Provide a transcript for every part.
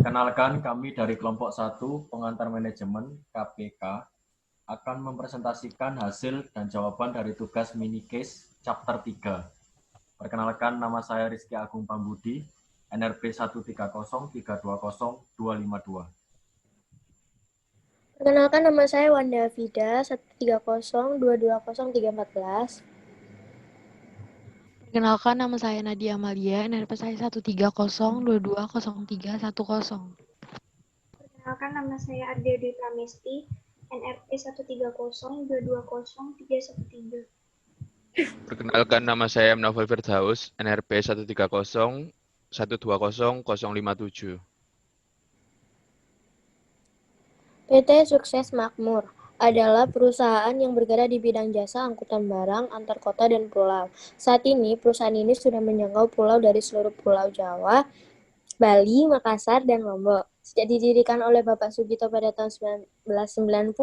Perkenalkan, kami dari kelompok 1 pengantar manajemen KPK akan mempresentasikan hasil dan jawaban dari tugas mini case chapter 3. Perkenalkan, nama saya Rizky Agung Pambudi, NRP 130320252. Perkenalkan, nama saya Wanda Vida 130220314. Perkenalkan, nama saya Nadia Amalia, NRP saya 130220310. Perkenalkan, nama saya Ardia Dwi Pramesti, NRP 130220313. Perkenalkan, nama saya M. Novel Firdaus, NRP 130120057. PT Sukses Makmur adalah perusahaan yang bergerak di bidang jasa angkutan barang antar kota dan pulau. Saat ini, perusahaan ini sudah menjangkau pulau dari seluruh Pulau Jawa, Bali, Makassar, dan Lombok. Sejak didirikan oleh Bapak Sugito pada tahun 1990,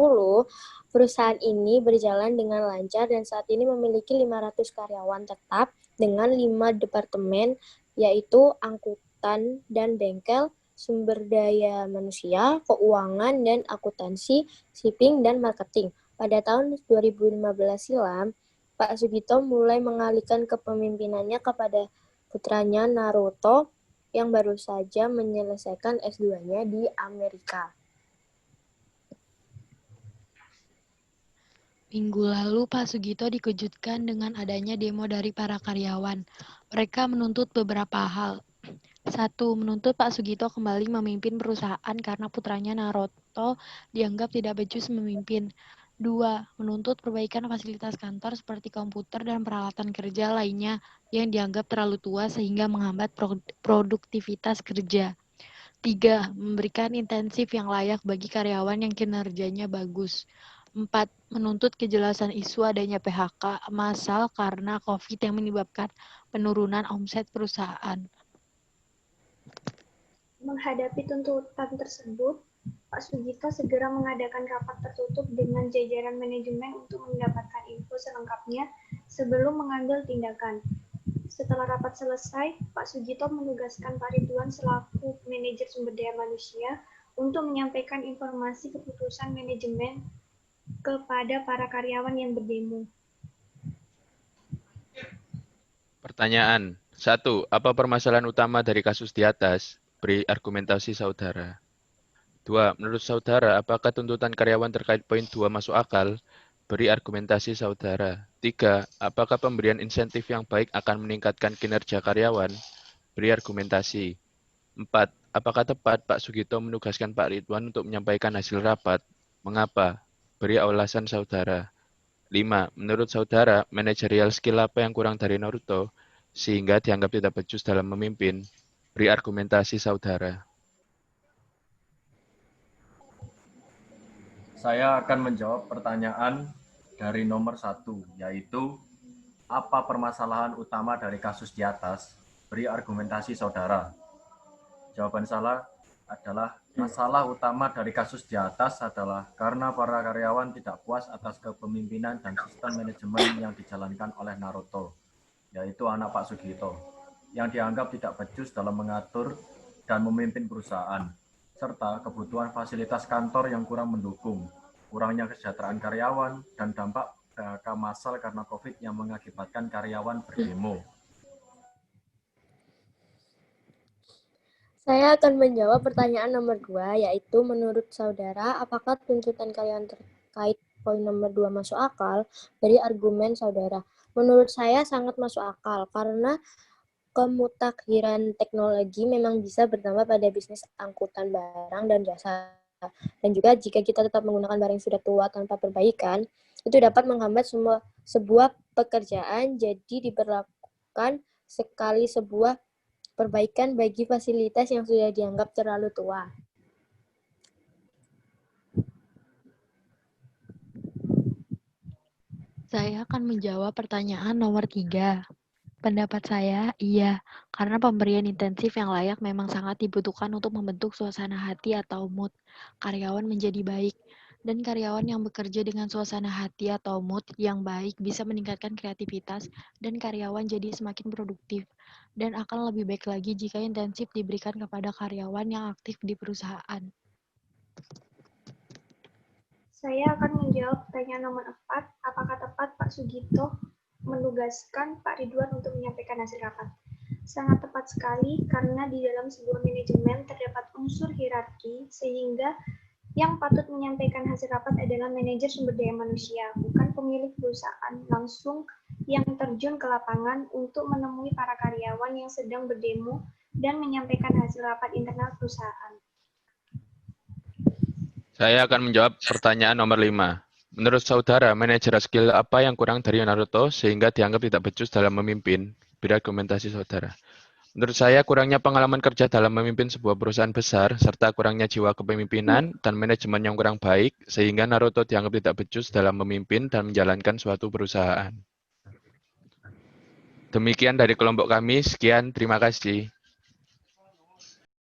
perusahaan ini berjalan dengan lancar dan saat ini memiliki 500 karyawan tetap dengan 5 departemen, yaitu angkutan dan bengkel, sumber daya manusia, keuangan dan akuntansi, shipping, dan marketing. Pada tahun 2015 silam, Pak Sugito mulai mengalihkan kepemimpinannya kepada putranya Naruto yang baru saja menyelesaikan S2-nya di Amerika. Minggu lalu, Pak Sugito dikejutkan dengan adanya demo dari para karyawan. Mereka menuntut beberapa hal. 1. Menuntut Pak Sugito kembali memimpin perusahaan karena putranya Naruto dianggap tidak becus memimpin. 2. Menuntut perbaikan fasilitas kantor seperti komputer dan peralatan kerja lainnya yang dianggap terlalu tua sehingga menghambat produktivitas kerja. 3. Memberikan intensif yang layak bagi karyawan yang kinerjanya bagus. 4. Menuntut kejelasan isu adanya PHK massal karena COVID yang menyebabkan penurunan omset perusahaan. Menghadapi tuntutan tersebut, Pak Sugito segera mengadakan rapat tertutup dengan jajaran manajemen untuk mendapatkan info selengkapnya sebelum mengambil tindakan. Setelah rapat selesai, Pak Sugito menugaskan Pak Ridwan selaku manajer sumber daya manusia untuk menyampaikan informasi keputusan manajemen kepada para karyawan yang berdemo. Pertanyaan 1. Apa permasalahan utama dari kasus di atas? Beri argumentasi saudara. 2. Menurut saudara, apakah tuntutan karyawan terkait poin 2 masuk akal? Beri argumentasi saudara. 3. Apakah pemberian insentif yang baik akan meningkatkan kinerja karyawan? Beri argumentasi. 4. Apakah tepat Pak Sugito menugaskan Pak Ridwan untuk menyampaikan hasil rapat? Mengapa? Beri alasan saudara. 5. Menurut saudara, manajerial skill apa yang kurang dari Naruto sehingga dianggap tidak becus dalam memimpin? Beri argumentasi saudara. Saya akan menjawab pertanyaan dari nomor 1, yaitu apa permasalahan utama dari kasus di atas? Beri argumentasi saudara. Jawaban salah adalah masalah utama dari kasus di atas adalah karena para karyawan tidak puas atas kepemimpinan dan sistem manajemen yang dijalankan oleh Naruto, yaitu anak Pak Sugito, yang dianggap tidak becus dalam mengatur dan memimpin perusahaan, serta kebutuhan fasilitas kantor yang kurang mendukung, kurangnya kesejahteraan karyawan, dan dampak PHK massal karena COVID yang mengakibatkan karyawan berdemo. Saya akan menjawab pertanyaan nomor 2, yaitu menurut saudara, apakah tuntutan karyawan terkait poin nomor 2 masuk akal? Dari argumen saudara. Menurut saya sangat masuk akal, karena kemutakhiran teknologi memang bisa berdampak pada bisnis angkutan barang dan jasa. Dan juga jika kita tetap menggunakan barang yang sudah tua tanpa perbaikan, itu dapat menghambat sebuah pekerjaan, jadi diberlakukan sekali sebuah perbaikan bagi fasilitas yang sudah dianggap terlalu tua. Saya akan menjawab pertanyaan nomor 3. Pendapat saya, iya, karena pemberian intensif yang layak memang sangat dibutuhkan untuk membentuk suasana hati atau mood karyawan menjadi baik. Dan karyawan yang bekerja dengan suasana hati atau mood yang baik bisa meningkatkan kreativitas dan karyawan jadi semakin produktif. Dan akan lebih baik lagi jika intensif diberikan kepada karyawan yang aktif di perusahaan. Saya akan menjawab pertanyaan nomor 4. Apakah tepat Pak Sugito menugaskan Pak Ridwan untuk menyampaikan hasil rapat? Sangat tepat sekali karena di dalam sebuah manajemen terdapat unsur hierarki sehingga yang patut menyampaikan hasil rapat adalah manajer sumber daya manusia, bukan pemilik perusahaan langsung yang terjun ke lapangan untuk menemui para karyawan yang sedang berdemo dan menyampaikan hasil rapat internal perusahaan. Saya akan menjawab pertanyaan nomor 5. Menurut saudara, manajer skill apa yang kurang dari Naruto sehingga dianggap tidak becus dalam memimpin? Beri argumentasi saudara. Menurut saya, kurangnya pengalaman kerja dalam memimpin sebuah perusahaan besar, serta kurangnya jiwa kepemimpinan dan manajemen yang kurang baik, sehingga Naruto dianggap tidak becus dalam memimpin dan menjalankan suatu perusahaan. Demikian dari kelompok kami, sekian, terima kasih.